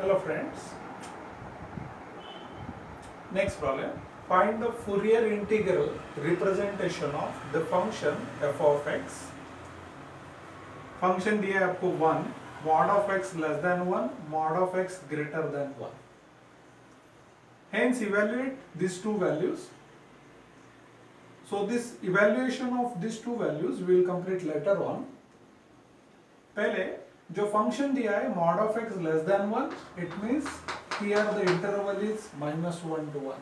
Hello friends. Next problem. Find the Fourier integral representation of the function f of x. Function दिया है आपको 1, mod of x less than 1, mod of x greater than 1. Hence evaluate these two values. So this evaluation of these two values we will complete later on. पहले जो function दिया है mod of x less than 1, it means here the interval is -1 to 1.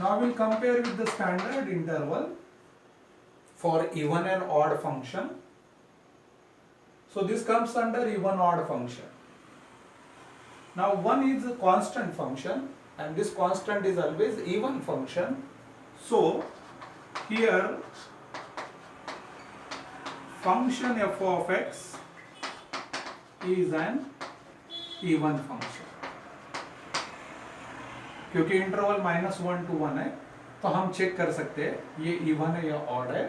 Now we'll compare with the standard interval for even and odd function. So this comes under even odd function. Now 1 is a constant function and this constant is always even function. So here function f of x is an even function. क्योंकि interval -1 to 1 है तो हम check कर सकते हैं ये even है या ऑड है.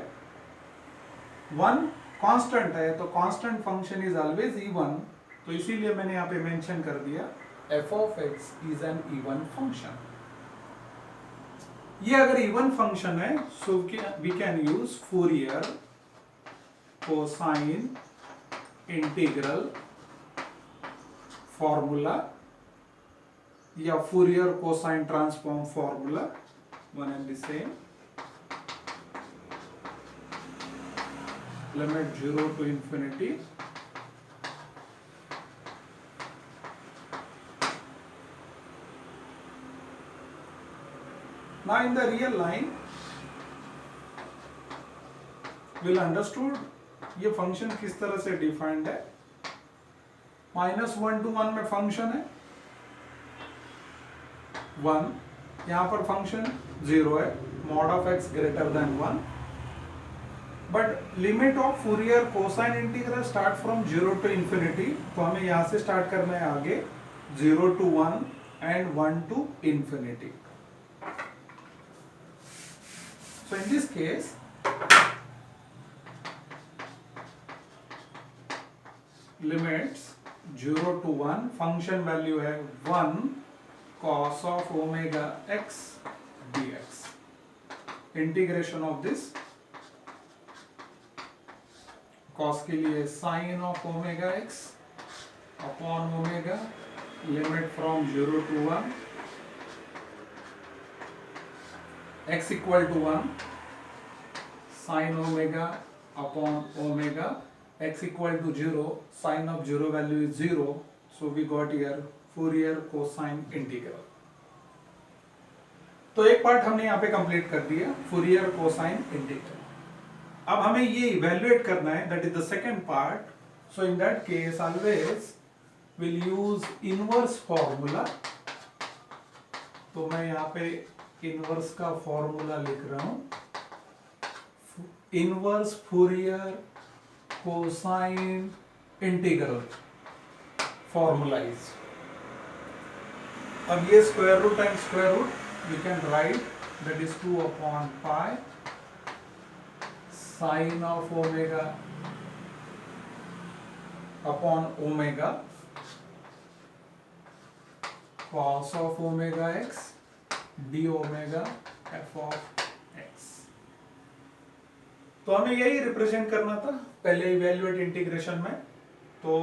1 कांस्टेंट है तो constant function is always even, तो इसीलिए मैंने यहाँ पे मेंशन कर दिया f of x is an even function. ये अगर इवन फंक्शन है so we can use Fourier cosine integral formula या Fourier cosine transform formula, one and the same. Limit 0 to infinity. Now in the real line we'll understood ये function किस तरह से defined है. -1 to 1 में function है 1, यहाँ पर फंक्शन 0 है, mod of x greater than 1. But limit of Fourier cosine integral start from 0 to infinity, तो हमें यहाँ से स्टार्ट करना है आगे 0 to 1 and 1 to infinity. So in this case limits 0 to 1, function value है 1 cos of omega x dx. Integration of this cos के लिए sin of omega x upon omega, limit from 0 to 1, x equal to 1, sin omega upon omega, x equal to 0, sin of 0 value is 0, so we got here Fourier cosine integral. तो एक part हमने यहाँ पे complete कर दिया Fourier cosine integral. अब हमें ये इवेल्युएट करना है, that is the second part. So in that case always will use inverse formula. तो मैं यहाँ पे इनवर्स का फॉर्मूला लिख रहा हूं, inverse Fourier cosine integral formulas. अब ये square root and square root we can write, that is 2 upon pi sin of omega upon omega cos of omega x d omega f of x. तो हमें यही represent करना था पहले evaluate integration में. तो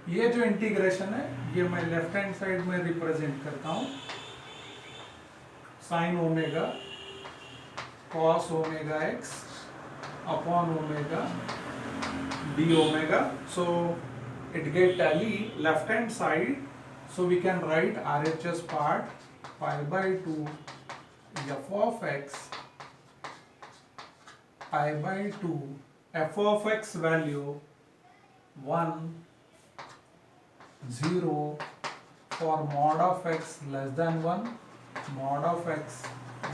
ये जो इंटीग्रेशन है ये मैं लेफ्ट हैंड साइड में रिप्रेजेंट करता हूं sin omega cos omega x upon omega d omega. So it get tally left hand side, so we can write RHS part pi by 2 f of x pi by 2 f of x value 1 0 for mod of x less than 1, mod of x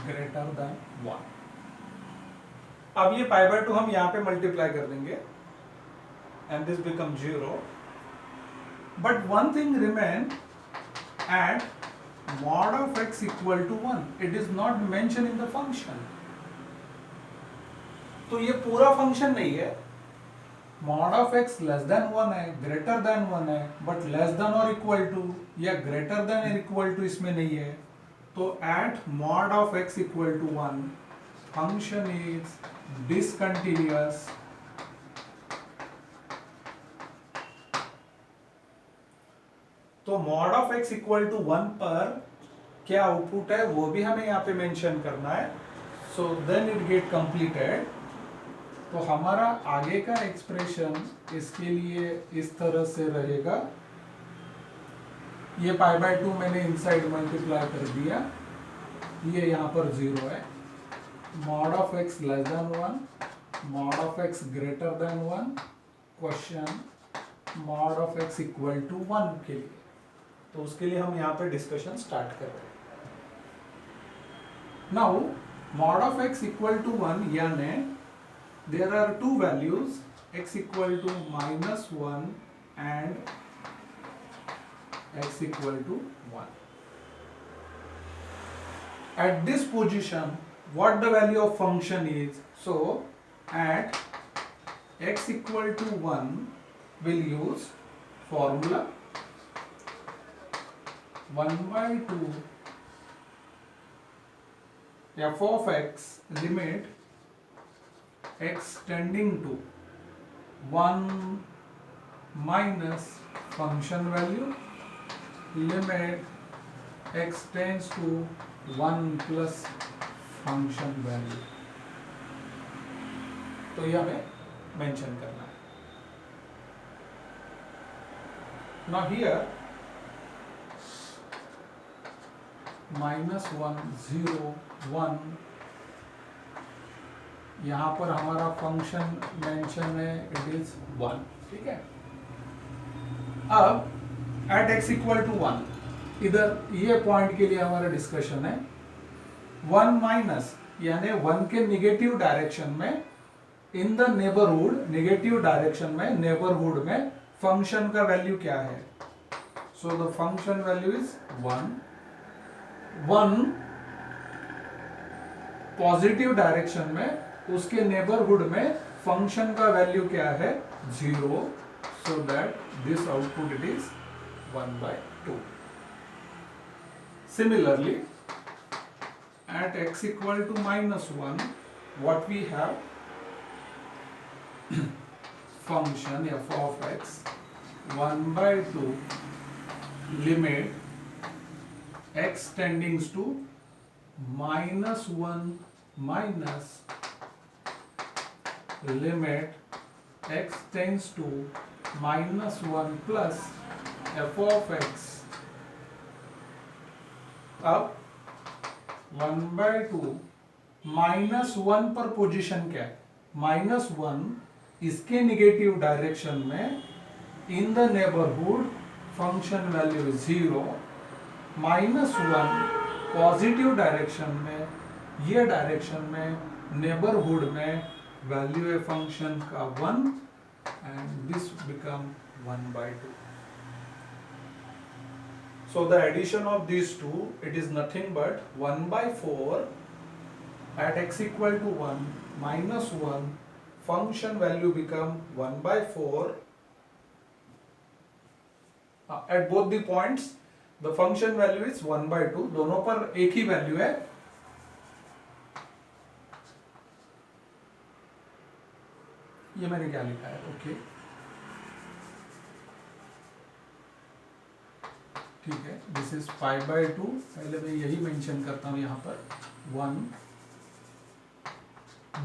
greater than 1. अब ये pi by 2 हम यहाँ पे multiply कर देंगे and this become 0. But one thing remain at mod of x equal to 1. It is not mentioned in the function. तो ये पूरा फंक्शन नहीं है, mod of x less than 1 है, ग्रेटर देन 1 है, बट लेस देन और equal to या greater than और इक्वल टू इसमें नहीं है, तो at mod of x equal to 1 function is discontinuous तो mod of x equal to 1 पर क्या आउटपुट है वो भी हमें यहाँ पे मेंशन करना है, so then it get completed. तो हमारा आगे का एक्सप्रेशन इसके लिए इस तरह से रहेगा, ये पाई बाय 2 मैंने इनसाइड मल्टीप्लाई कर दिया, ये यहाँ पर 0 है, mod of x less than 1, mod of x greater than 1, question mod of x equal to 1 के लिए। तो उसके लिए हम यहाँ पे डिस्कशन स्टार्ट कर रहे हैं। Now mod of x equal to 1 यानी there are two values x equal to -1 and x equal to 1. At this position what the value of function is, so at x equal to 1 we'll use formula 1 by 2 f of x limit x tending to 1 minus function value limit x tends to 1 plus function value। तो ये हमें mention करना है। Now here -1 0 1 यहाँ पर हमारा function mention है, it is 1, ठीक है। अब एट x इक्वल टू 1 इधर ये पॉइंट के लिए हमारा डिस्कशन है 1 माइनस यानी 1 के निगेटिव डायरेक्शन में in the neighbourhood, negative direction में नेबरहुड में फंक्शन का वैल्यू क्या है, so the function value is 1 positive direction में उसके नेबरहुड में फंक्शन का वैल्यू क्या है 0, so that this output it is 1 by 2। Similarly at x equal to -1 what we have function f of x 1 by 2 limit x tending to -1 minus limit x tends to -1 plus f of x। अब 1 by 2 -1 पर position क्या है, -1 इसके negative direction में in the neighbourhood function value 0, -1 positive direction में, ये direction में neighbourhood में वैल्यू है फंक्शन का 1 and this become 1 by 2। So the addition of these two, it is nothing but 1 by 4 at x equal to 1 minus 1 function value become 1 by 4 at both the points the function value is 1 by 2, दोनों पर एक ही value है। ये मैंने क्या लिखा है, okay ठीक है, दिस इज 5/2। पहले मैं यही मेंशन करता हूं यहाँ पर 1,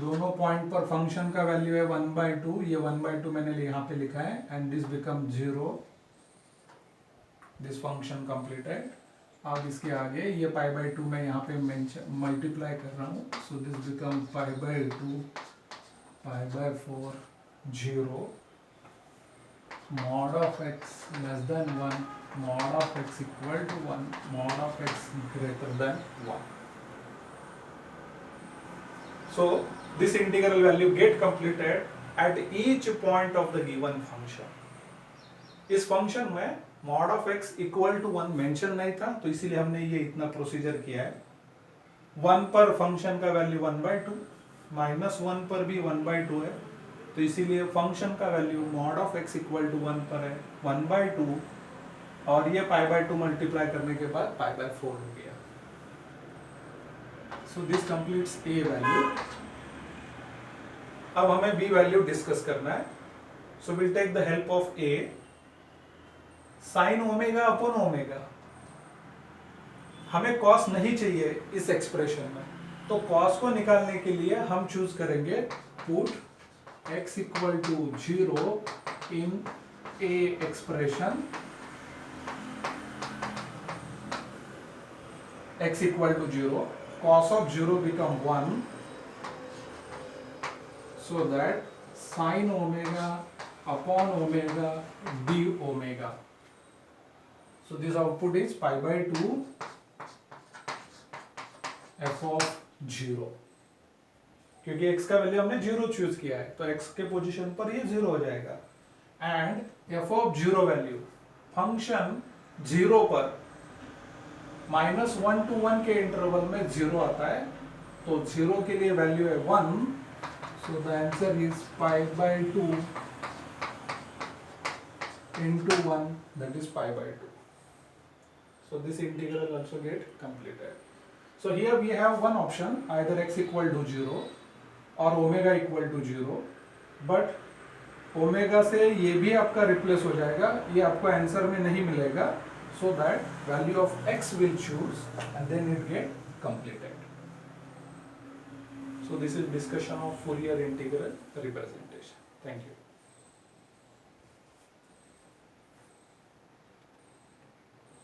दोनों पॉइंट पर फंक्शन का वैल्यू है 1/2, ये 1/2 मैंने यहाँ पे लिखा है and this become 0, this function completed. अब इसके आगे ये π/2 मैं यहाँ पे मल्टीप्लाई कर रहा हूँ, so this become π/2 π/4 0 mod of x less than 1 mod of x equal to 1 mod of x greater than 1। So this integral value get completed at each point of the given function। इस function में mod of x equal to 1 mention नहीं था तो इसीलिए हमने ये इतना procedure किया है। 1 पर फंक्शन का वैल्यू 1/2, -1 पर भी 1/2 है, तो इसीलिए फंक्शन का value mod of x equal to 1 पर है 1/2 और ये π/2 मल्टीप्लाई करने के बाद π/4 हो गया. So this completes a value. अब हमें b वैल्यू डिस्कस करना है. So will take the help of a. Sine omega upon omega, हमें कॉस नहीं चाहिए इस एक्सप्रेशन में, तो कॉस को निकालने के लिए हम चूज करेंगे put x equal to 0 in a expression x equal to 0, cos of 0 become 1, so that sin omega upon omega d omega. So this output is π/2 f of 0. क्योंकि x का वैल्यू हमने 0 choose किया है तो x के position पर ये 0 हो जाएगा. And f of 0 value function 0 पर -1 to 1 के इंटरवल में 0 आता है, तो 0 के लिए वैल्यू है 1. So the answer is π/2 into 1, that is π/2. So this integral also get completed. So here we have one option, either x equal to 0 or omega equal to 0, but omega से ये भी आपका रिप्लेस हो जाएगा, ये आपको answer में नहीं मिलेगा. So that value of x will choose and then it get completed. So this is discussion of Fourier integral representation. Thank you.